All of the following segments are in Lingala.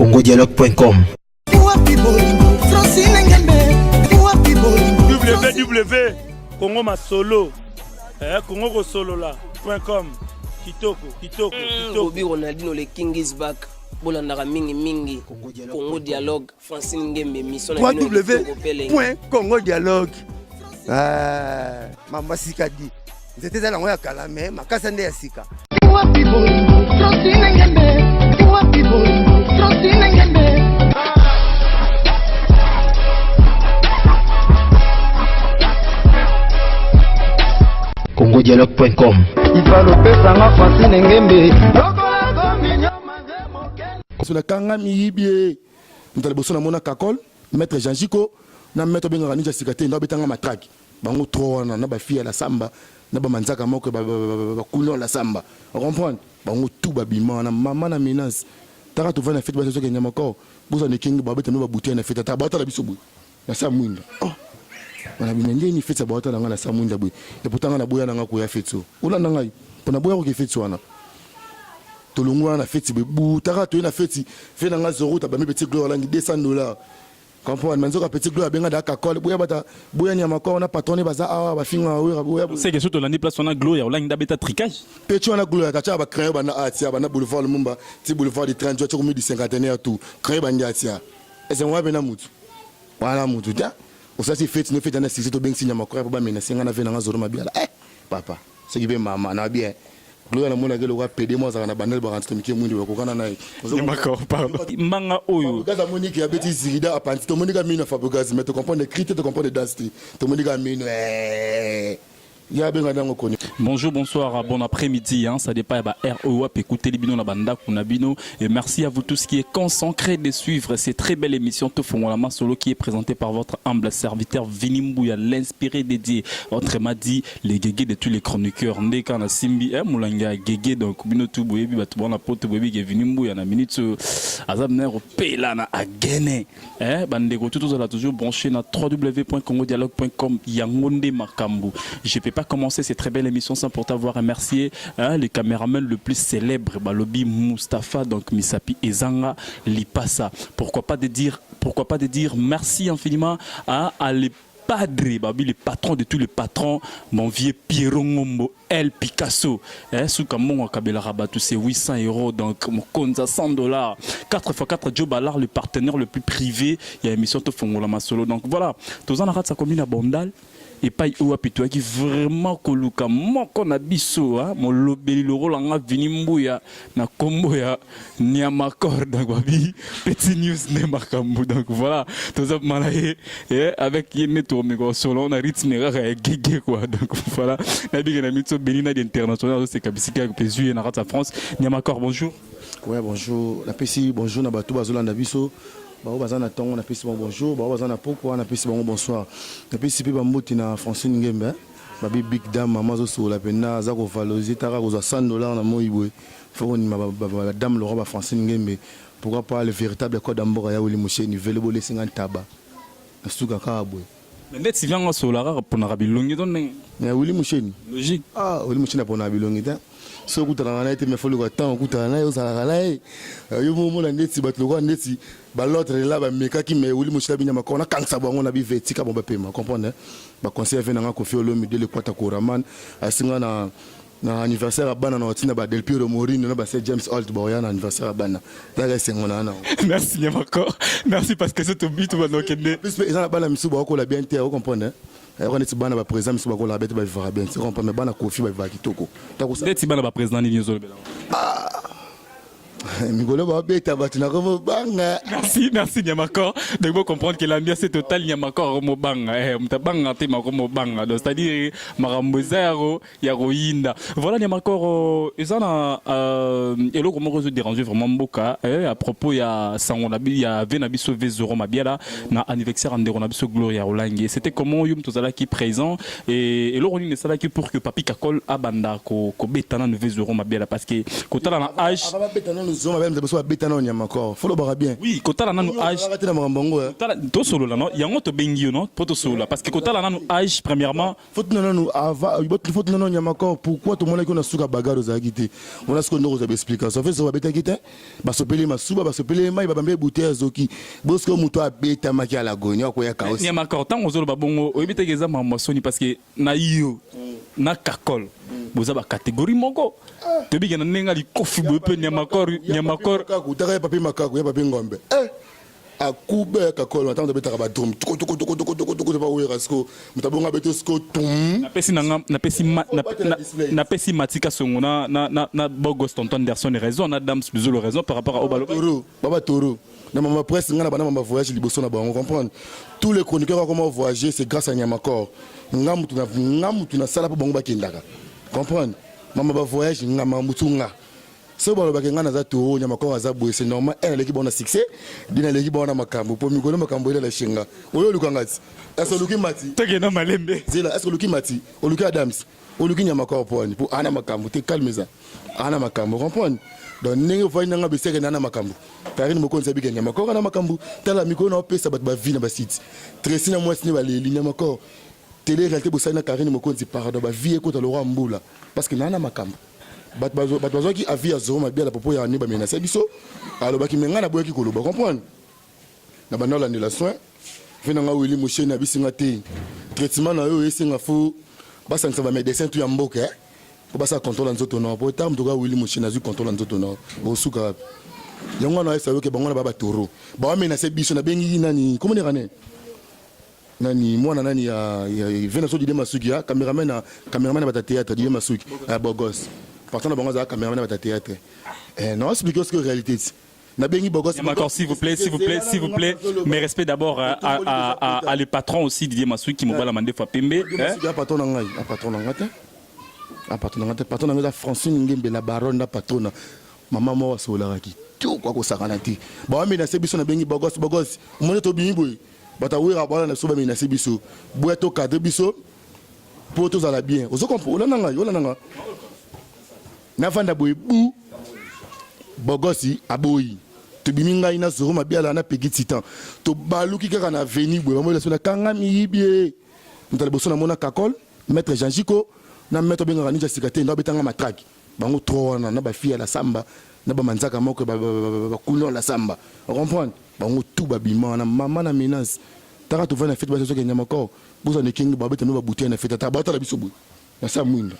congodialogue.com. www.congomasolo congosolola.com. kitoko Bobby Ronaldinho le King is back. Bolandaka mingi Congo Dialogue Francine Ngembe mission www.congodialogue. Mama Sikadi c'était ça la kala mais makasa nde ya sika. congodialogue.com. Sur la kanga miyibie ntaleboso na mona kakol maître Jean Jiko na maître benga ninja sikate ndo betanga matraki bango trop na ba fille la samba na ba manzaka moko ba kuno la samba on comprend bango tout babima na mama na menace taka to vana fête ba zo kenya mako boza ne king ba betame ba bouteille na fête ta ba ta la biso bu na samwinda wana binende ni fête ba ta na ngana samwinda bu et pourtant na boya na ngako ya fête so ola na ngai pona boya ko ke fête so wana tolongwa na fête bebu taka to na fête fait na ngazoro ta ba me petit gloire la $200 comprendre manzoka petit gloire benga da kakole boya bata boya nyama ko na patronne baza awa ba finga boya c'est que surtout l'année place on a gloire on a beta tricage petit on a gloire ta ba créer ba na atia ba na boulevard Lumumba ti boulevard de 30 tu comme du cinquantenaire tout créer ba ndiatia et c'est moi bena mutu wala mutu ta ça c'est fête no fête na sisi to benga sinya ko ba mena singa na vena ngazoro mabiala papa c'est qui be mama na bien gloire na mona gelo wa pd mo za na banel ba ranto miki mundi ba ko kana na d'accord pardon manga oyo gaza monique ya beti zirida apanti to monika mino fabugas mais to comprendre critères to comprendre densité to monika mino bonjour, bonsoir, bon après-midi, hein, ça dépend bah ROA écoutez les binos na banda kunabino et merci à vous tous qui est consacré de suivre cette très belle émission Tofongolama Solo qui est présentée par votre humble serviteur Vinimbouya, l'inspiré dédié autrement dit les guégués de tous les chroniqueurs ndeka na simbi moulanga guégué donc bino tout boyebi ba tout na pote boyebi ke Vinimbouya na minute azabner pela na agene bandeko tout là toujours branché na www.congodialogue.com yangonde makambu. Je peux pas commencer cette très belle émission sans pour t'avoir remercié le caméraman le plus célèbre Balobi Mustapha donc Misapi Ezanga Lipasa. Pourquoi pas de dire merci infiniment à les padres, babi le patron de tous les patrons, mon vieux Pierre Ngombo El Picasso, sous Kamon Kabela Rabatou c'est 800 €, donc mon compte à $100, 4x4 Joe Ballard, le partenaire le plus privé, il y a émission Tofongolama Solo, donc voilà, tous en arrêt sa commune à Bondal. Et pas ou apitoua qui vraiment koluka moko na biso mon lobeli le rôle en Vinimbouya na combo ya Niamakor donc babi petit news ne makambu donc voilà tous ça malaye avec yene tourné solo on a rythme rare gégé quoi donc voilà na bi na mitso benina d'international c'est kabisika avec plaisir na rata France Niamakor bonjour. Ouais bonjour la PC bonjour na batou bazolanda biso. Bao bazana tongo na pesi bonjour, bao bazana poko na pesi bonsoir. Na pesi pe ba moti na Francine Ngembe, ba big dame maman zo so la pena za ko valoriser tara ko $100 na moyibwe. Faut ni ba dame le roi Francine Ngembe. Pourquoi pas le véritable code d'ambora ya Wili Musheni velo bolé 50 taba. Na suka ka abwe. Mais net si vient so la pour na bilongi don ne. Na Wili Musheni. Logique. Wili Musheni pour na bilongi ta. So kutana na ite me folo ko temps kutana na yo sala na yo mo la neti batlo ko neti ba l'autre là ba meka ki me Wili Musheni binya makona kansa bango na bi vetika bon ba pema comprendre ba conseiller vena nga Kofi Olomide le kwata ko Raman asinga na anniversaire à bana na otina ba Del Piero Morino na ba c'est James Holt ba ya na anniversaire à bana daga sengona na merci Niamakor merci parce que c'est tout but ba nokende plus ils ont bana misu ba ko la bien terre comprendre on est bana ba président misu ba ko la bête ba vivra bien c'est comprendre mais bana Kofi ba va kitoko tako ça net bana ba président ni nyozo bela Merci Niamakor. Donc vous comprendre que l'ambiance est totale Niamakor Mobanga. Mtabanga te maromo banga. Donc c'est-à-dire marambozero yaroyinda. Voilà Niamakor ezana elo comment vous déranger vraiment boka à propos il y a sangonabi il y a venabiso vezoro mabiala na anniversaire anderonabiso Gloria Olangi. C'était comment yum tozala qui présent et elo roni ne sala qui pour que papi kakol abanda ko betana ne vezoro mabiala parce que kotala na âge zoma même beso abeta na nyama encore faut le bara bien oui kota la nanu âge arrêter na mbongo to solo la non yango to bengi non poto solo parce que kota la nanu âge premièrement faut nanu ava faut nanu nyama encore pourquoi tout le monde qui na suka bagarre aux agité on a ce qu'on nous a expliqué ça fait ça abeta gité ba sopeli masuba ba sopeli mai ba bambe bouteille zoki bosko muto abeta maki ala gonya ko ya kaos nyama encore tant ozolo ba bongo oyebite geza mama soni parce que na yo na kakol boza ba catégorie moko to bi gena nenga li kofi bo pe nyama kor utaka papi makaku ya papi ngombe akube kakol attends de betaka ba drum tuko ba wera sko mutabonga beto sko tum na pesi matika songo na bogos tonton Anderson raison na dame Zolo raison par rapport à obalo baba toro na mama presse ngana bana mama voyage liboso na ba on comprendre tous les chroniqueurs comment voyager c'est grâce à Nyamakor ngamutu na sala po bango bakendaka comprendre mama ba voyage ngama mutunga so ba ba ngana za to Nyamakor za boye c'est normal elle l'équipe on a succès dina l'équipe on a makambo po mikolo makambo ile la shinga oyo lukangati est-ce luki mati tegena malembe zela est-ce luki mati oluki Adams oluki Nyamakor poni pour ana makambo te calme ça ana makambo comprendre donc ningo fa nanga beseke na makambo karine mokonzi abika Nyamakor na makambo tala mikolo na pesa bat ba vie na ba site tresi na mwasi ni ba leli Nyamakor télé réalité bosana karine mokonzi pardon ba vie ko to le roi mbula parce que nana makambo bat qui avia zoma bien la popo ya ni ba menasa biso alors ba ki menga na boya ki koloba comprendre na bana la la soin fina nga wili mosheni na bisinga te traitement na yo esinga fo ba sansa ba médecin tu ya mboka ko ba sa contrôle nzoto no po tam to ga wili mosheni azu contrôle nzoto no bo suka yango na esa yo ke bango na ba toro ba menasa biso na bengi nani comment dire nani mwana nani ya vena so dide masuki ya cameraman na bata théâtre dide masuki à Bogos partant na bango za cameraman na bata théâtre non expliquer ce que réalité na bengi Bogos encore s'il vous plaît mais respect d'abord à le patron aussi Didier Masuki qui m'a demandé fois pembe patron na ngai patron na ngai Francine Ngembe la baronne na patron mama mo wasolaraki tout quoi ko sakana ti ba mena se biso na bengi Bogos mo to bimboy bata wira bala na soba mina sebiso boeto cadre biso pour tous à la bien ozo comprendre yo nanga na vanda boy bu Bogosi aboyi to biminga ina zoro mabiala na pegi titan to baluki kaka na veni boy mo la sona kanga mibie mutale boso na mona kakol maître Jean-Jiko na maître benga ninja sikate ndo betanga matraki bango trop na ba fille la samba na ba manzaka moko ba kuno la samba on comprend bango tout babima na mama na menace taka to vana fête ba so ke Nyamakor bozo ne kingi ba beta no ba bouteille na fête ta ba ta la biso boy na samwinda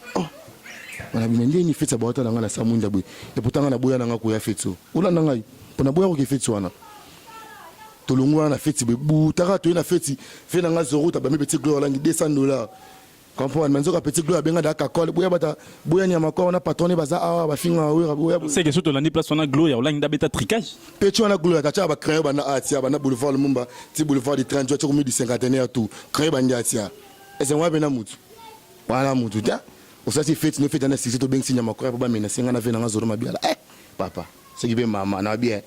wana bimende ni fête ba ta na samwinda boy et pourtant na boya na ko ya fête so ola na ngai pona boya ko ke fête wana to longwa na fête be bu taka to na fête fe na nga zoro ta ba me petit gloire langi $200 comprendre manzoka petit gloire benga da kakol boya bata boya Nyamakor na patronné baza awa ba finga boya c'est que surtout la ni place on a gloire on a beta tricage petit on a gloire ta ba créer bana atia bana boulevard Lumumba ti boulevard du 30 tu comme du 50e tout créer bana atia et c'est moi bena mutu wala mutu ta ça c'est fait no fait na sisi to bengi Nyamakor ba mena singa na vena ngazoro mabiala papa c'est qui be mama na bien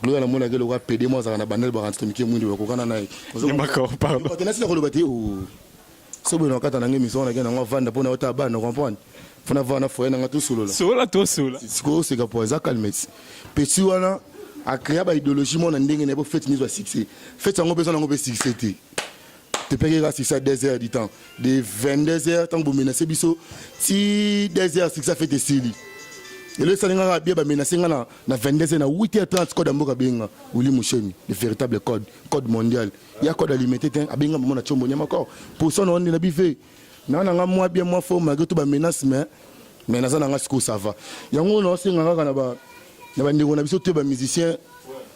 gloire la mona gelo ka pd mo za na banel ba ranto mike mundi ko kana na Nyamakor pardon ko tena sina ko lobati so bon kata na ngemi so na gena ngavanda pona ota ba no comprendre fona vana fo na ngatu solo sola siko c'est que pour ça calmer petit wana a créer ba idéologie mon ndenge ne bo fête ni zo succès fête ngo besoin ngo be succès te payer là ça 2 heures du temps de 22 heures tant que vous menacez biso si 2 heures succès fait sili et le salinga bien ba menacer na 22 heures na 8h30 code mboka benga Willy Musheni le véritable code mondial il y a code alimentaire abenga mona chombo Nyamakor pour ça on na bife na nga moi bien moi fo malgré tout ba menace mais na nga siko ça va yango no singa kana ba na ba ndingo na biso te ba musicien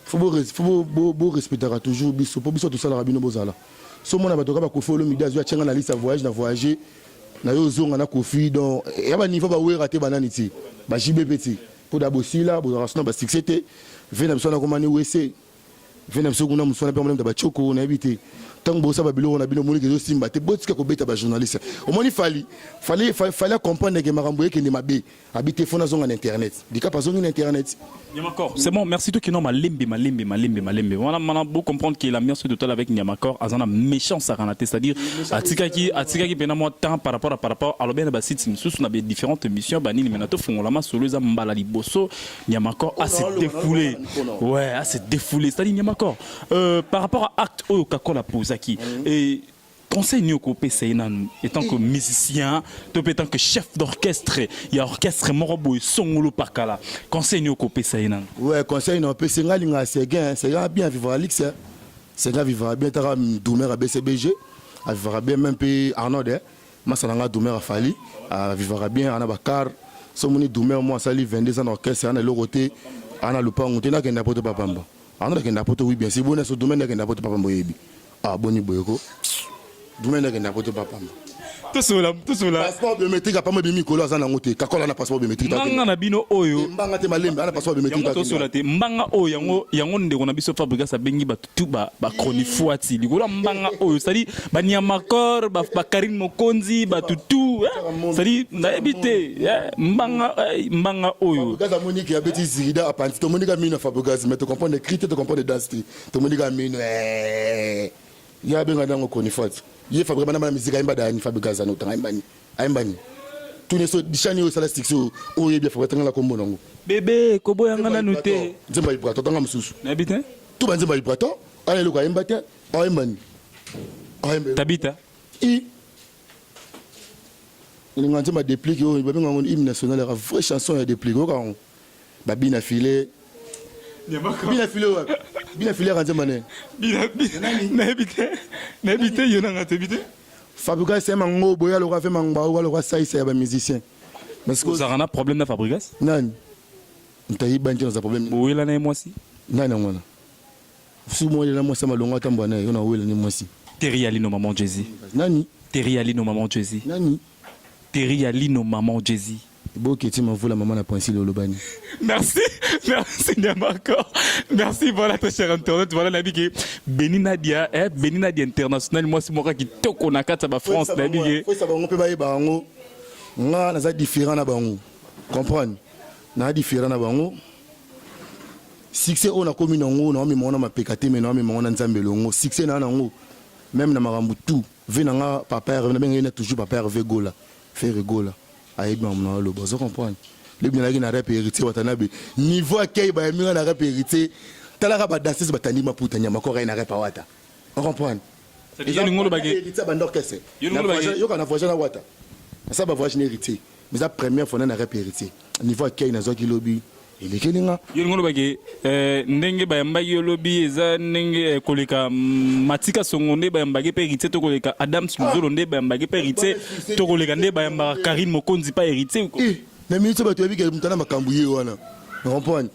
faut respecter toujours biso pour biso tout ça la rabino bozala so mona ba toka ba ko folo midazo ya chenga na liste voyage na voyager na yo zonga na kofi donc ya ba niveau ba wera te banani ti ba jibe petit pour d'abord si là bo rasona ba succès vena biso na komani wese vena biso kuna musona pe mona ba choko na habité tant que ça va bilo on a bilo moni que simba te botika ko beta ba journaliste au moins il fallait comprendre que maramboye que ne mabe habiter fona zone en internet dika pas zone en internet. Nyamakor, c'est bon, merci tout qui non malembe. Voilà, maintenant beau comprendre qu'il a mis ce total avec Nyamakor, azana méchant ça ranaté, c'est-à-dire atikaki pena moi temps par rapport alors bien bah site sous on a différentes missions bani menato font la masse solo za mbala liboso Nyamakor a se défoulé. Ouais, a se défoulé, c'est-à-dire Nyamakor par rapport à acte au kakola posaki et conseil Nyoko Pesainan, étant que musicien, étant que chef d'orchestre, il y a orchestre Morobo et Songolo Pakala. Conseil Nyoko Pesainan. Ouais, conseil Nyoko Pesainan, c'est bien vivre à l'X. C'est bien vivre bien, t'as Doumer à BCBG, à vivre bien même pays Arnaud, Massalanga Doumer à Fali, à vivre bien à Bakar, Somoni Doumer, moi, Sali, 22 ans d'orchestre, à l'Oroté, à Lupa, on t'a qu'un n'importe pas Pamba. On a qu'un n'importe oui, bien, si vous n'êtes sur le domaine, qu'un n'importe pas Pamba. Ah, Boni Boyoko. Domaine n'a pas de papa. Tout cela. Passeport biométrique a pas mal de micro à Nangote. Kakola na passeport biométrique. Manga na bino oyo. Mbanga te malembe ana passeport biométrique. Tout cela te mbanga oyo yango ndeko na biso fabrica sa bengi ba tutu ba chronifuati. Likola mbanga oyo sali ba Nyamakor ba Karim Mokonzi ba tutu. Sali na ebité mbanga oyo. Gaza Monique ya beti zirida apanti to Monica mino fabrica mais te comprendre les critères te comprendre les danses. To Monica mino ya benga dango chronifuati. Il faut vraiment la musique aimba da ni fabrica za no tanga aimbani tout ne so dishani o salastic so o yebi fa tanga la kombo nango bébé kobo yanga na noté nzemba ibrato tanga mususu na bitin tout ba nzemba ibrato ala lo ka aimba te aimbani tabita i ni ngante ma déplique o ba benga ngone hymne national la vraie chanson ya déplique o ka ba bina filé Bina filé quand mané. N'habite yona ngate Fabrigas c'est mango boya le roi fait mangba ou le roi ça c'est un musicien. Parce que vous avez un problème na Fabrigas? Non. Ntayi banji na problème. Oui là na moi si. Non. Sous moi là moi ça malonga tambana yona oui là ni moi si. Terry Ali no maman Jay-Z. Nani? Terry Ali no maman Jay-Z. Nani? Terry Ali no maman Jay-Z. Beau que tu m'envoies la maman à Poincy le Lobani. Merci Nyamakor. Merci, voilà très cher internet. Voilà la vie Beninadia international. Moi c'est moi qui toque on a quatre à France la vie. Faut savoir on peut bailler bango. On a différent na bango. Comprendre? Na différent na bango. Succès on a commis nango, na mi mona ma pekate mais na mi mona nzambe longo. Succès na nango. Même na marambu tout. Venanga papa revenir toujours papa Hervé Gola. Faire Gola. Aïe maman le bozo comprendre. Les bien na rap héritier watanabe. Niveau accueil ba mi na rap héritier. Talaka ba danser ba tandi ma puta Nyamakor na rap wata. On comprend. C'est yo ngolo bagé. Héritier ba ndorkese. Yo kana voyage na wata. Ça ba voyage héritier. Mais la première fois na rap héritier. Niveau accueil na zoki lobby. Il est kelinga. Yo ngolo bagé ndenge ba mbagi yo lobby eza ndenge koleka matika songonde ba mbagi pe héritier to koleka Adam Suzolo nde ba mbagi pe héritier to koleka nde ba mbagi Karim Mokonzi pa héritier ko. Na minute ba to yebi ke mutana makambu ye wana. On comprend.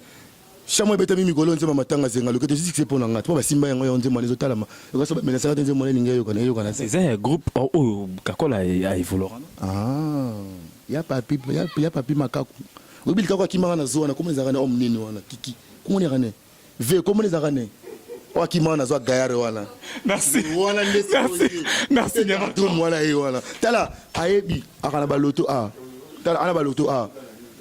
Chamwe beta mimi golo nzema matanga zenga lo kete c'est pour nanga. To ba simba yango yo nzema lezo talama. Yo so ba mena sa nzema ninga yo kana. C'est un groupe oh Kakola a évolué. Ah. Ya papi makaku. Obil kako kimanga na zo na komo ezaka na omnini wana kiki. Komo ne rane. Ve komo ezaka ne. Wa kimanga na zo gayare wana. Merci. Wana Merci Nyamakor. Tout wana e wana. Tala ayebi akana ba loto a. Tala ana ba loto a.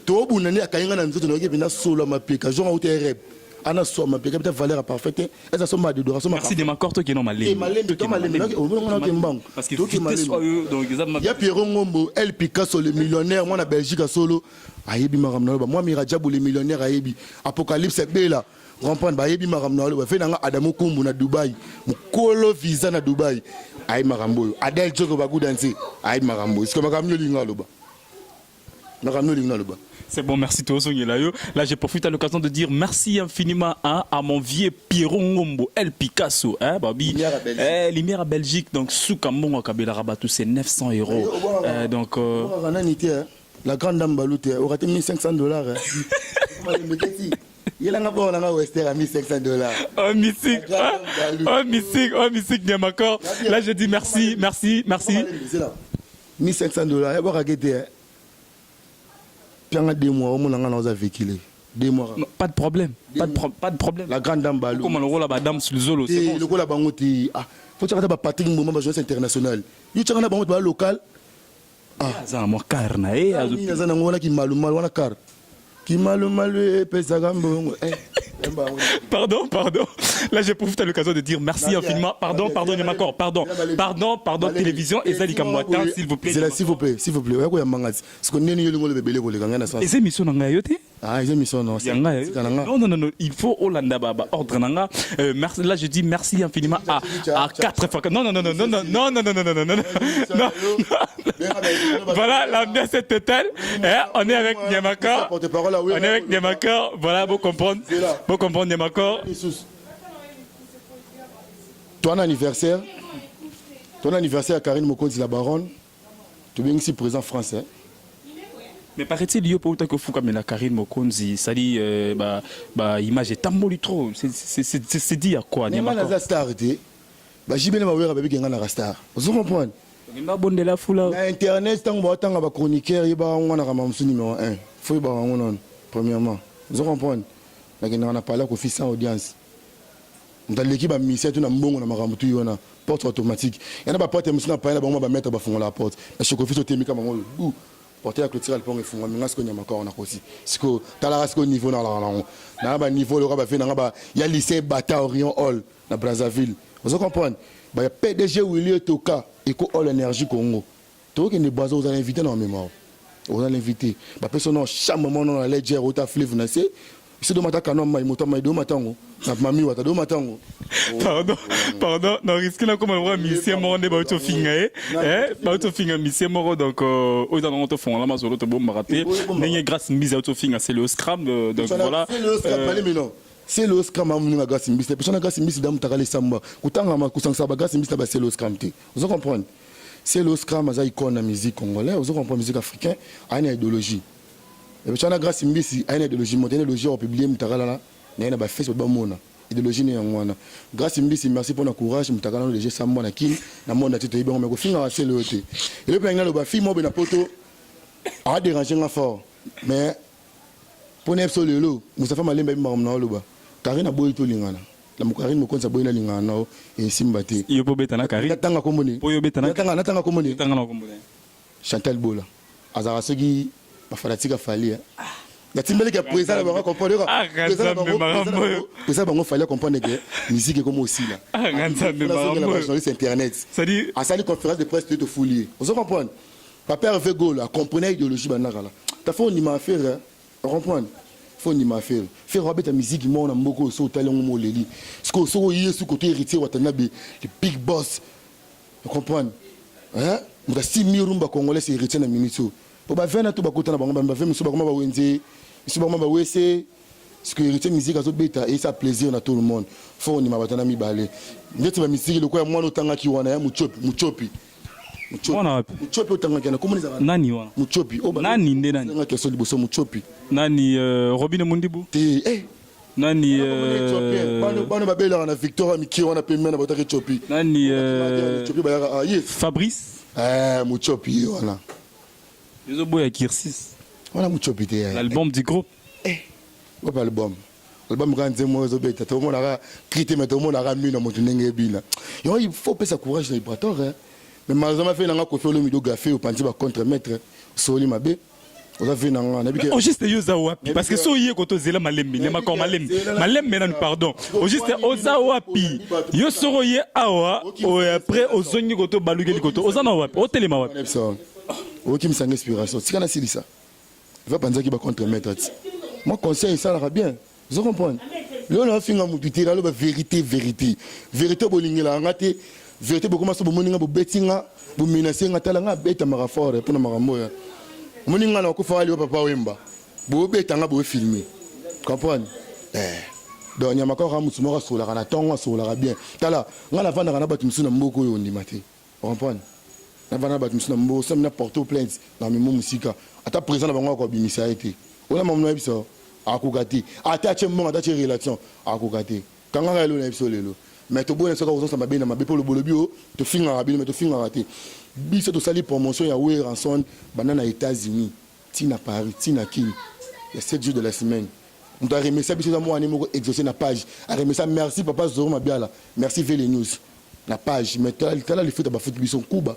To bu nani akayinga na nzoto na okebi na solo mapeka. Jonga utereb. Ana so mapeka peut valeur parfaite. Eza so ma de doration ma. Merci Nyamakor to ki non malé. Et malé to malé. On a kembango. Parce que tout malé. Donc il y a Pierre Ngombo, El Picasso le millionnaire, moi na Belgique à solo. Ayebi maramna ba moi Mirajabou le millionnaire ayebi Apocalypse Bela comprendre ba ayebi maramna ba fait nanga Adamu Kumbu na Dubai mukolo visa na Dubai ayi marambo Adel Joko ba gudanse ayi marambo est-ce que makamyo linga loba makamyo linga loba. C'est bon, merci toi Songelayo. Là, je profite à l'occasion de dire merci infiniment à mon vieux Pierre Ngombo, El Picasso, hein, Babi. Lumière à Belgique, donc sous Kambongo Kabela Rabatou, c'est 900 €. Donc. La grande dame Baloute, aura été $1,500. Il a un Western à $1,500. Oh, mystique, Nyamakor. Là, je dis merci. $1,500, il y a pas à guetter. Puis, il y a 2 mois, on a véhiculé. 2 mois. Non, pas de problème. Pas de problème. La grande dame Balou. Comment le rôle la dame sur le zolo, c'est Et bon. le bango ti ah faut que tu aies Patrick Mboma ba joueur international. You tchanga bango ba local. Ça moi carna eh Ni na zana ngona ki maluma wana car. Ki maluma le pesa gambo. Pardon. Là, je profite à l'occasion de dire merci infiniment. Pardon, Nyamakor. Pardon, télévision. Et Zalika Mouatan, s'il vous plaît. S'il vous plaît. Ouais, quoi, Mangas. Parce qu'on est le bébé pour les gars. Et ces missions n'ont pas été. Ah, les émissions, non. Non. Il faut Hollanda Baba. Ordre Nanga. Là, je dis merci infiniment à 4 fois. Non. Voilà, l'ambiance est totale. On est avec Nyamakor. Voilà, vous comprenez. Vous comprenez Nyamakor. Ton anniversaire à Karine Mokonzi la baronne. Tu es ici présent français. Mais paraît-il, il y a pas que Fouka mais la Karine Mokonzi, ça dit image est tamboli trop. C'est dit à quoi Nyamakor la star était. J'ai bien ma wera bébé qui est la star. Vous comprenez? Na bonde la foula. Na internet tant ba chroniqueur y ba on a ramamsu numéro 1. Faut ba on premièrement. Vous comprenez? On a parlé avec fils en audience. Dans l'équipe a mis c'est une mbongo na makambo tu yona porte automatique. Il y a pas porte monsieur pas là ba ba mettre ba fonga la porte. Na choko fils otemika bango bou porter la clôture le pont et fonga minga ce que Nyamakor on a aussi. Parce que tala ce niveau na ba niveau le ba fait na ba il y a lycée Bata Orion Hall na Brazzaville. Vous comprenez? Ba ya PDG Willy Toka Eco All Énergie Congo. Toi qui ne bazo vous allez inviter dans mémoire. On a l'invité. Ba personne chaque moment on a ledger au ta fleuve na c'est c'est de matin quand on moto mai do matango na mami wata do matango. Pardon, non risque là comme on monsieur moro ne ba auto finga ba auto finga monsieur moro donc aux dans on te font là ma solo te bon raté n'est grâce mise auto finga c'est le scram donc voilà c'est le scram pas les non c'est le scram amuna grâce mise personne grâce mise dam takale samba kutanga ma kusangsa ba grâce mise ba c'est le scram te vous comprenez c'est le scram za icône na musique congolaise vous comprenez musique africaine a une idéologie. Et puis, on a grâce à une idéologie, une idéologie au public, on a fait ce bon idéologie n'est en grâce à merci pour le courage, on a déjà ça moi qui na monde tu te bien on finir c'est le et le plan le fille moi ben poto a dérangé un fort mais pour ne pas le nous ça fait mal même na lo ba Karine boy to lingana la Karine mo konsa boy na lingana et simbate yo po betana Karine tanga komoni po yo betana tanga komoni Chantal Bola azara segi bafalatika fali ya timbele que président va comprendre président va fallait comprendre que musique est comme aussi là journaliste internet ça dit à sa conférence de presse de fouiller vous comprenez papa Hervé Gaulle comprenait idéologie banaka là ta fait on m'a faire comprendre faut ni m'a faire robert ta musique moi on a beaucoup so talent mo leli ce que so yesu côté héritier watanabe le big boss vous comprenez hein on a 6000 rumba congolais héritier na minito pour ba vena to ba kotana bango ba vena so ba koma ba wenze so ba koma ba wese ce que héritier musique azo beta et ça plaisir na tout le monde faut ni mabatana mi balé ndeti ba musique le ko mwana otanga ki wana ya muchopi otanga kana komuni za nani wana muchopi nani nde nani nga keso liboso muchopi nani Robine Mundibu te nani bano babela na Victor Miki wana pemena na botaki chopi nani chopi ba Fabrice muchopi wana Yozo boya Kirsis. Voilà mon chopité. L'album du groupe. Quoi album? Album quand c'est moi zobeta. Tout le monde a critiqué mais tout le monde a mis dans mon tunnel bina. Il faut pas ça courage dans les brators hein. Mais malheureusement fait nanga ko fait le mido gafé au panti ba contre-maître soli mabe. On a fait nanga na bi. Au juste yoza wapi parce que so yé ko to zela malembi, ne makor malembi. Malembi nan pardon. Au juste oza wapi. Yo soro yé awa o après ozongi ko to balugeli ko to. Oza na wapi? O telema wapi? Ok, mais c'est une inspiration. Si on a ça, il va penser qu'il va contre-mettre. Moi, conseil, ça ira bien. Vous comprenez? Là, on a fait un mouti, là, vérité. Vérité, bolingela, ngate. Vérité, beaucoup de moninga, bu bettinga, bu menacer, ngatalanga, beta marafort, pour na maramoya. Moninga, na ko fali papa wemba. Bu betanga, bu filmer. Comprenez? Donc, Nyamakor ramusu mora sola, na tonga sola bien. Tala, ngala vanda kana batu msuna mboko yo ndimate. Vous comprenez? Na bana ba tumsina mbo sam na porto plainte na mimo musika ata président na bango ko bimisa été ona mamno ebiso akugati ata chembo ata che relation akugati kanga ga lo na ebiso lelo mais to bona soka ozo mabe na mabe pour le bolobio to finga rabino mais to finga raté biso to sali promotion ya we ranson banana États-Unis tina Paris tina Kin il y a 7 jours de la semaine On doit remercier biso moi animoko exaucer na page. A remercier merci papa Zoro Mabiala. Merci Vele News. Na page mais tala le foot ba foot biso Kuba.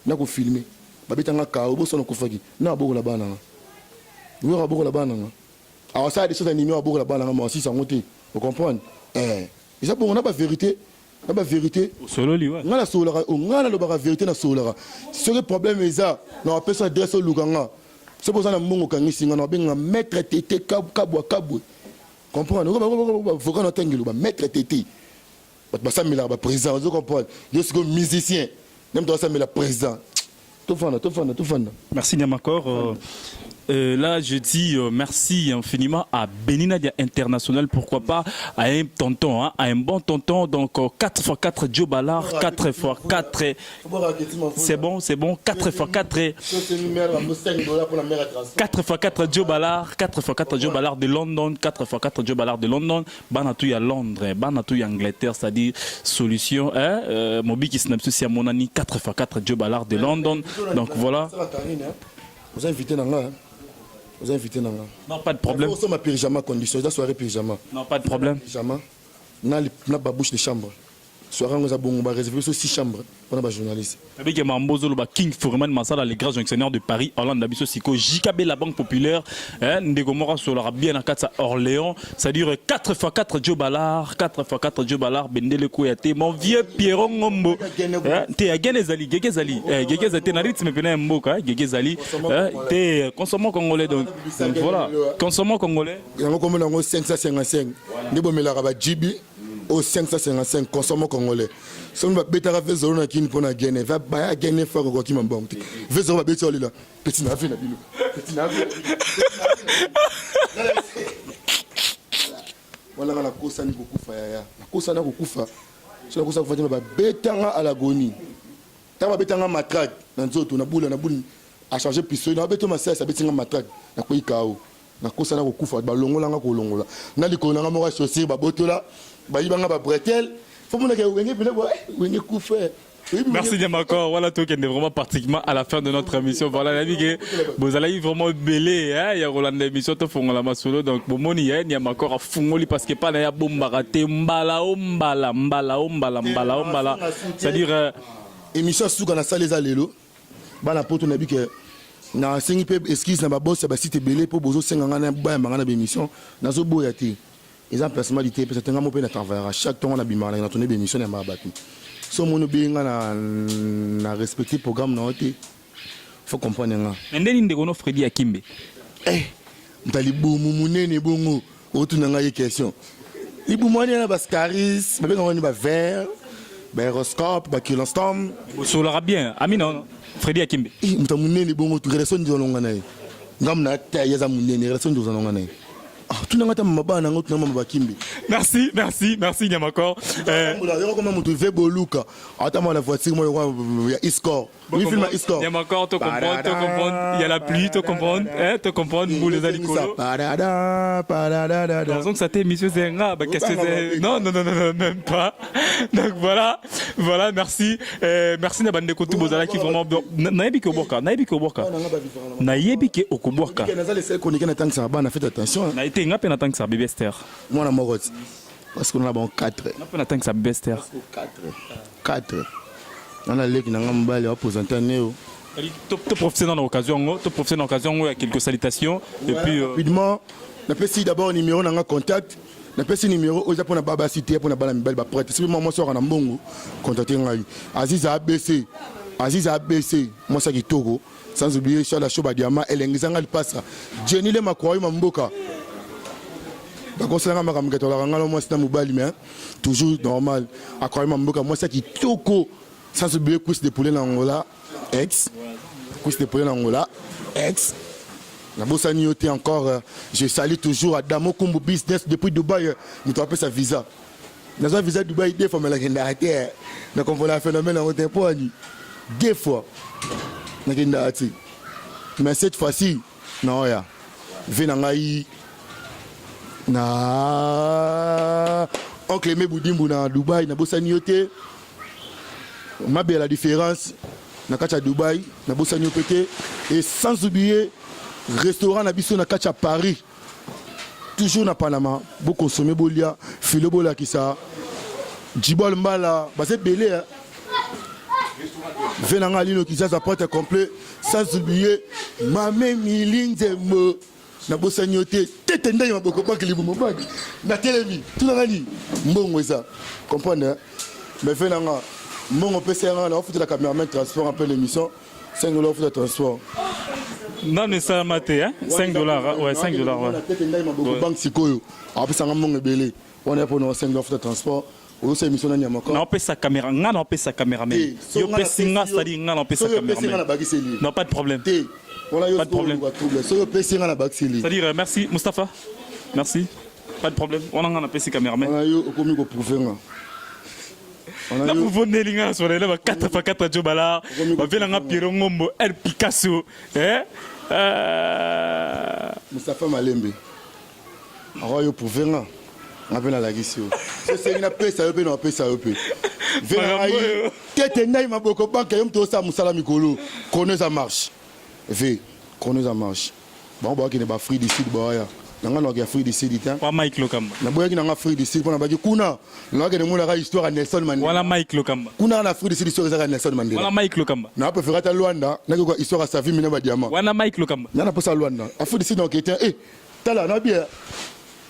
Na ko filmer. Ba betanga ka obo sono ko faki. Na boko la bana. Oui, on a beaucoup là-bas. Alors ça, des choses animées, on a beaucoup là-bas, mais aussi sans monter. Vous comprenez? Et ça, on n'a pas vérité. On n'a pas vérité. Solo li, ouais. On a la solara, on a la vérité dans la solara. Ce que le problème est ça, on appelle ça adresse au Luganga. C'est pour ça que nous avons un maître tété, kabou. Comprenez? Il faut qu'on atteigne le maître tété. Ça, mais là, président, vous comprenez? Je suis un musicien. Même dans ça, mais la président. Tout fan. Merci Niamakor. Là, je dis merci infiniment à Beninadia International, pourquoi pas, à un tonton, hein, à un bon tonton, donc 4x4 Joe Ballard, 4x4, c'est bon, 4x4, 4x4 Joe Ballard, 4x4 Joe Ballard de London, 4x4 Joe Ballard de London, Banatou à Londres, Banatou à Angleterre, c'est-à-dire solution, Mobi qui snap sur Monani, 4x4 Joe Ballard de London, donc voilà. Vous invitez dans là. Vous invitez dans là. Non, pas de problème. Vous ma pyjama condition, la soirée pyjama. Non, pas de problème. Pyjama. Na ba bouche de chambre. Soirée on a bon ba réserver 6 chambres pour les journalistes. Avec Mambozo le King Foreman Massala les grands fonctionnaires de Paris, Hollande Abisso Siko, JKB la Banque Populaire, Ndegomora sur la bien à 4 Orléans, ça dure 4x4 Joe Ballard, 4x4 Joe Ballard, Bendele Kouyaté, mon vieux Pierron Ngombo. T'es à Génézali, Gegezali, Gegezali, na rythme pena mboka, Gegezali, t'es consommant congolais donc voilà, consommant congolais. Yango comme on 555. Ndebo melaka Djibi au 555 consommant congolais. Si on va betara fait zone na kin pona gagner, va ba gagner fa ko ki mambonte. Fait zone va beto là. Petit na fait na bilo. Petit na fait. Wala na kosa ni kokufa ya. Na kosa na kokufa. So na kosa kufa ba betanga à l'agonie. Ta ba betanga matraque na nzoto na boule a changer pistolet na beto masasa betinga matraque na ko ikao. Na kosa na kokufa ba longola nga ko longola. Na likolo nga mo ka chaussure ba botola. Merci Niamakor, voilà tout qui est vraiment pratiquement à la fin de notre émission. Voilà la vie vous allez vraiment belé, il y a Roland l'émission to fonga la masolo donc bomoni Niamakor a fungoli parce que pas na ya bomba raté mbala. C'est-à-dire émission sous kana sala les alelo. Bana poto na bi que na sengi pe excuse na ba boss ba site belé pour bozo senga na ba mangana be émission na zo boya ti. Ils ont personnalité parce que nous avons travaillé chaque temps on a bimé dans notre émission et marabattu. Si on a bien respecté le programme non il faut comprendre ça. Mais ndeni ndeko Freddy Akimbe. Mtali bomu munene bongo autour na question. Ibu mwani na bascaris, ba benga ba vert, ba horoscope, ba kilostom. Sur le bien, Amina Freddy Akimbe. Mta munene bongo tu relation ndolonga na. Ngamna taye za munene relation ndolonga na. Merci Niamakor. Niamakor, te comprendre, il y a la pluie, te comprendre, vous les alicolo. Donc ça émission c'est un qu'est-ce que c'est? Non, même pas. Donc voilà, merci. Merci na bande kotu bozala qui vraiment nayebi ke oboka. Nayebi ke okoboka. Faites attention. T'es nga pe natang sa bébé Esther. Moi na moroti. Parce qu'on a bon 4. Na pe natang sa bébé Esther. 4. On a lek na ngamba le représenter néo. Te profiter dans l'occasion, il y a quelques salutations et puis rapidement, na pesi d'abord numéro na contact. Na pesi numéro oza pour na baba cité pour na bala mbel ba prêtre. Si moi sort na mbongo, contacter ngai. Aziz ABC, moi ça qui Togo. Sans oublier Charles Choba Diama et l'engizanga le passe. Jenny le makwayo mamboka. Bah quand c'est là ma mikato la ngalo moi c'est mobile mais toujours normal. Akwayo mamboka moi ça qui Toko. Sans oublier cuisse de poulet l'Angola ex. Cuisse de poulet l'Angola ex. La bossa nioté encore je salue toujours Adamo Kumbu Business depuis Dubaï. Nous te rappelle sa visa. Dans un visa Dubaï des fois mais la genda terre. Donc on voit la phénomène en tempo deux fois. Mais cette fois-ci, non, ya. Venangai na oncle Aimé Boudimbo na Dubaï, na Bossanioté. Ma belle la différence, na Kacha Dubaï, na Bossanioté. Et sans oublier, restaurant na Bisso na Kacha Paris. toujours na Panama, vous consommez bolia, filo bola qui ça, djibol mbala, bah c'est belé. Hein. Venanga lino qui ça porte complet, sans oublier ma même ligne de mots. Na bosagnoté, tête ndai ma boko pas que les moments na télémi, tout na li, mbongo ça, comprendre. Mais venanga, mbongo PC na on fout la caméra transport un peu l'émission, 5 $ pour le transport. Non, mais ça m'a été, hein? 5 $, ouais, 5 $. Ouais. Banque Sikoyo, après ça, on est pour nous 5 $ pour le transport. On peut sa caméra, on peut sa caméra. Non, pas de problème. Pas de problème. C'est-à-dire, merci, Mustapha. Merci. Pas de problème. On a sa caméra. Là, vous venez de sur les 4x4 Jobala, vous venez de Pierre Ngombo, El Picasso. Mustapha Malembe. Alors, vous pouvez on appelle la guissio. C'est une peste à eux, non, peste à eux. Tête naï ma boko banque, yom to sa musala mikolo. Connais ça marche. Connais ça marche. Bon, bah, qui n'est pas free d'ici, bah, nanga no ya free d'ici dit hein. Pas Mike Lokamba. Na boya ki nanga free d'ici pona ba kuna. Nanga de mona histoire à Nelson Mandela. Wala Mike Lokamba. Kuna na free d'ici histoire à Nelson Mandela. Wala Mike Lokamba. Na préféré ta Luanda, na ko histoire à sa vie mina ba diamant. Wala Mike Lokamba. Na pas ça Luanda. A free d'ici donc était tala na bien.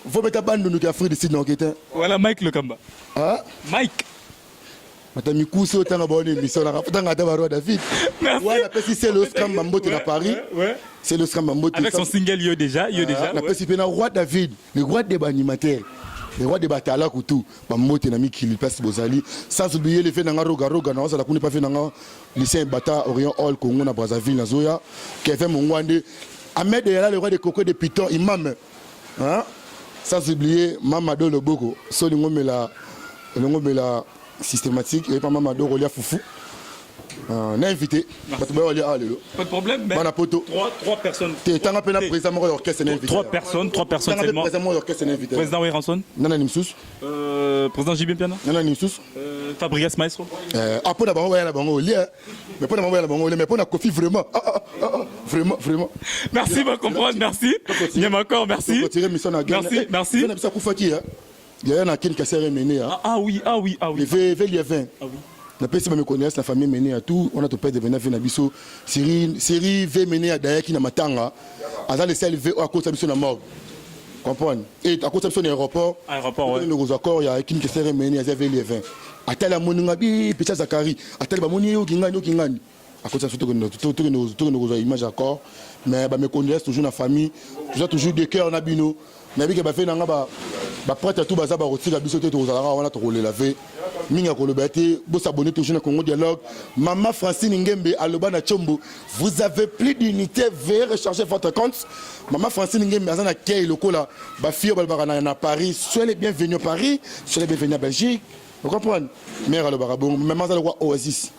Faut mettre bande nous qui a free d'ici donc était. Wala Mike Lokamba. Ah Mike. Matami Kouso tanga bonne émission la tanga David. Voilà parce que c'est le scam Mambote à Paris. Ouais. C'est le scam Mambote. Avec son single yo déjà. La parce que roi David, le roi des animateurs. Le roi des Batala Koutou, Mambote na mi qui lui passe Bozali. Sans oublier les faits dans Roga na ça la connaît pas fait dans lycée Bata Orient Hall Congo na Brazzaville na Zoya. Kevin Mongwande. Ahmed est là le roi des coco de Piton imam. Hein? Sans oublier Mamadou Loboko. Solingo Mela systématique et pas Mamadou Rolia Foufou. On a invité. Pas de problème. Mais trois personnes. T'as appelé le président de l'orchestre. Trois personnes seulement. Président Weranson. Nana Nimsous. Président Jibin Piana. Nana Nimsous. Fabrice Maestro. Après d'abord, on va y aller. Mais pas d'abord, mais pas Kofi vraiment. Vraiment. Merci de comprendre. Merci. Niamakor, merci. Merci. Il y a un qui s'est mené. Ah oui. Il y a 20. La personne me connaît, la famille menée à tout. On a tout père de venir à Bisso. Série V menée à Daya qui n'a matanga. À ça, les seuls V à cause de la mort. Comprendre. Et à cause de l'aéroport. Aéroport, oui. Nos accords, il y a qui s'est mené à Zévé les 20. À tel à Moningabi, Pécha Zakari. À tel à Monio, Kingani. À cause de ça, toutes nos images d'accord. Mais me connaissent toujours la famille. Toujours des cœurs en abino. Mais avec les fait nanga prêtre tout baza ba rotira biso te to zala wana to la ve minga ko le bati bo s'abonner toujours na Congo Dialogue. Maman Francine Ngembe aloba na Chombo, vous avez plus d'unité, veuillez recharger votre compte. Maman Francine Ngembe azana kay lokola ba fille balbara na Paris, soyez les bienvenus à Paris, soyez les bienvenus à Belgique. Vous comprenez? Mère alobara bon, maman zala wa Oasis.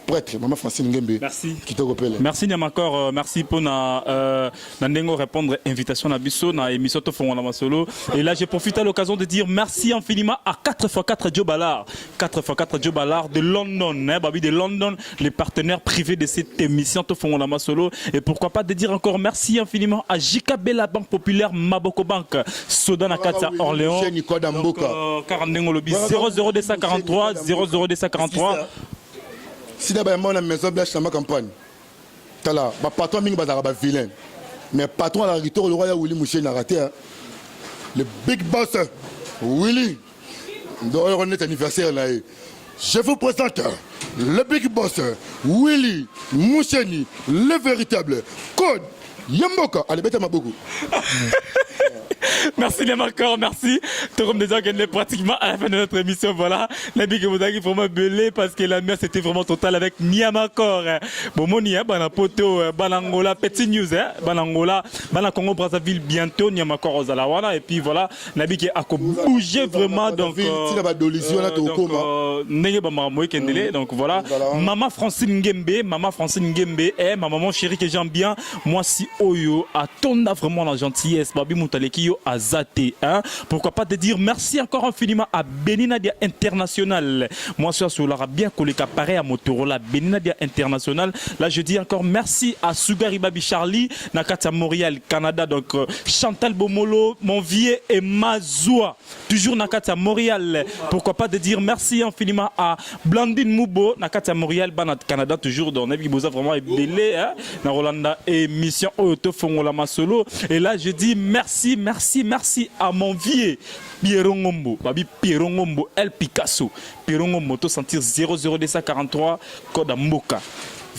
Prêtre, Maman Francine Ngembe. Merci. Qui te rappelle. Merci Niamakor, merci pour répondre à l'invitation à Bisso, à l'émission Tofongwana Solo. Et là, j'ai profité à l'occasion de dire merci infiniment à 4x4 Joe Ballard. 4x4 Joe Ballard de London, Babi de London, les partenaires privés de cette émission Tofongwana Solo. Et pourquoi pas de dire encore merci infiniment à JKB, la Banque Populaire, Maboko Bank, Sodan Akata Orléans. 00243 00243. Si d'abord moi la maison blanche dans ma campagne, t'as là, ma patron mingi bazara ba vilain, mais patron à la retour le roi Willy Mouché n'a raté, le big boss Willy, d'ailleurs on est anniversaire là, je vous présente le big boss Willy Moucheni, le véritable code Yamboka, allez bête ma beaucoup. Merci les marqueurs, merci. Tout comme déjà qu'on est pratiquement à la fin de notre émission, voilà. La big vous a vraiment belé parce que la mer c'était vraiment total avec Niamakor. Bon moni bana poto banangola petit news banangola bana Congo Brazzaville bientôt Niamakor aux Alawana et puis voilà la big a bougé vraiment donc donc voilà maman Francine Ngembe et ma maman chérie que j'aime bien moi si Oyo a ton vraiment la gentillesse babi mutaleki yo a Azate. Hein? Pourquoi pas te dire merci encore infiniment à Beninadia International. Moi, sur l'aura bien collé pareil à Motorola, Beninadia International. Là, je dis encore merci à Sugari Babi Charlie, Nakata Montréal, Canada. Donc, Chantal Bomolo, mon vieux et Mazoua. Toujours Nakata Montréal. Pourquoi pas te dire merci infiniment à Blandine Moubo, Nakata Montréal, Banat Canada. Toujours dans Nabi Boza, vraiment belé, hein? Na Rolanda émission Auto Fongola Solo. Et là, je dis merci à mon vieux Pierre Ngombo, Babi Pierre Ngombo, El Picasso. Pierre Ngombo, to sentir 00243, code à Mboka.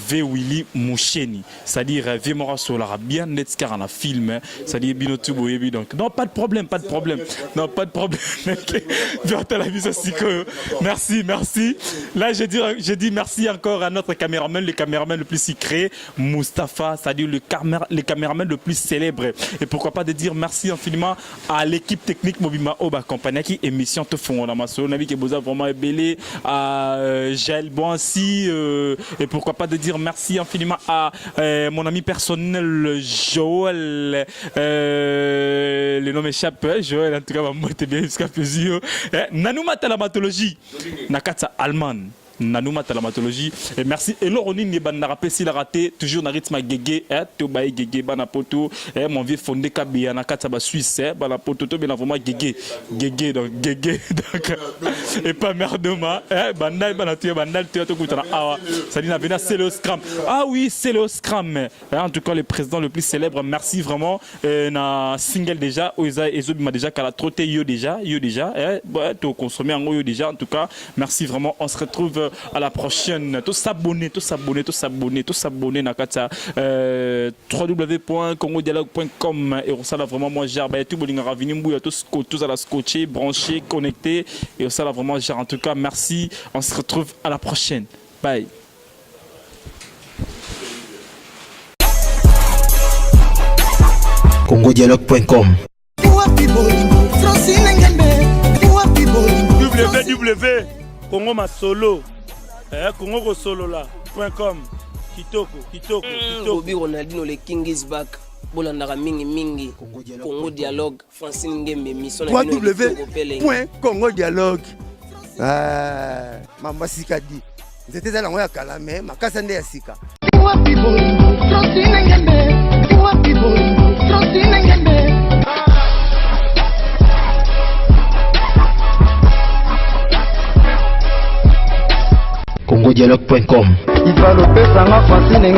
V. Willy Moucheni, c'est-à-dire V. Mora Solara, bien net car en a film, c'est-à-dire Binotu Boyebi. Donc, non, pas de problème. Non, pas de problème. Merci. Là, je dis merci encore à notre caméraman, le caméraman le plus secret, Mustapha, c'est-à-dire le caméraman le plus célèbre. Et pourquoi pas de dire merci infiniment à l'équipe technique Mobima Oba Compagnie qui émission te font on a ma solo, Nabi qui Boza vraiment belé, à Jaël Boansi, et pourquoi pas de dire merci infiniment à mon ami personnel Joël, le nom m'échappe, Joël en tout cas, moi t'es bien jusqu'à plaisir. Nanouma Talamatologie, Nakata Alman. Nanouma Talamatologie. Et merci. Et Loroni Nebanda rappelé s'il a raté, toujours na rythme Gégé, Tobaï Gégé, Banapoto, mon vieux fondé Kabia, Nakataba Suisse, Banapoto, bien vraiment Gégé, donc, et pas Merdoma, Bandal, Banatua, Bandal, Théâtre Koutana. Ça dit, c'est le Scrum. Ah oui, c'est le Scrum. En tout cas, le président le plus célèbre, merci vraiment. Na single déjà, Oisa et Zob m'a déjà qu'à la trotter, yo déjà, tout consommé en yo déjà. En tout cas, merci vraiment. On se retrouve à la prochaine. Tous s'abonner Nakata www.congodialogue.com et on s'en a vraiment moi gère tout bolingara vinimbu tous à la scotcher branché connecté et on s'en a vraiment gère en tout cas merci, on se retrouve à la prochaine, bye. congodialogue.com www Congo Masolo Congo Solo là.com kitoko Bobby Ronaldinho le King is back. Bolandaka mingi Congo Dialogue Francine Ngembe mission www.congodialogue Mama Sikadi nzete za lango ya kala me makasa nde ya sika congodialogue.com Il va le faire, ça m'a fasciné.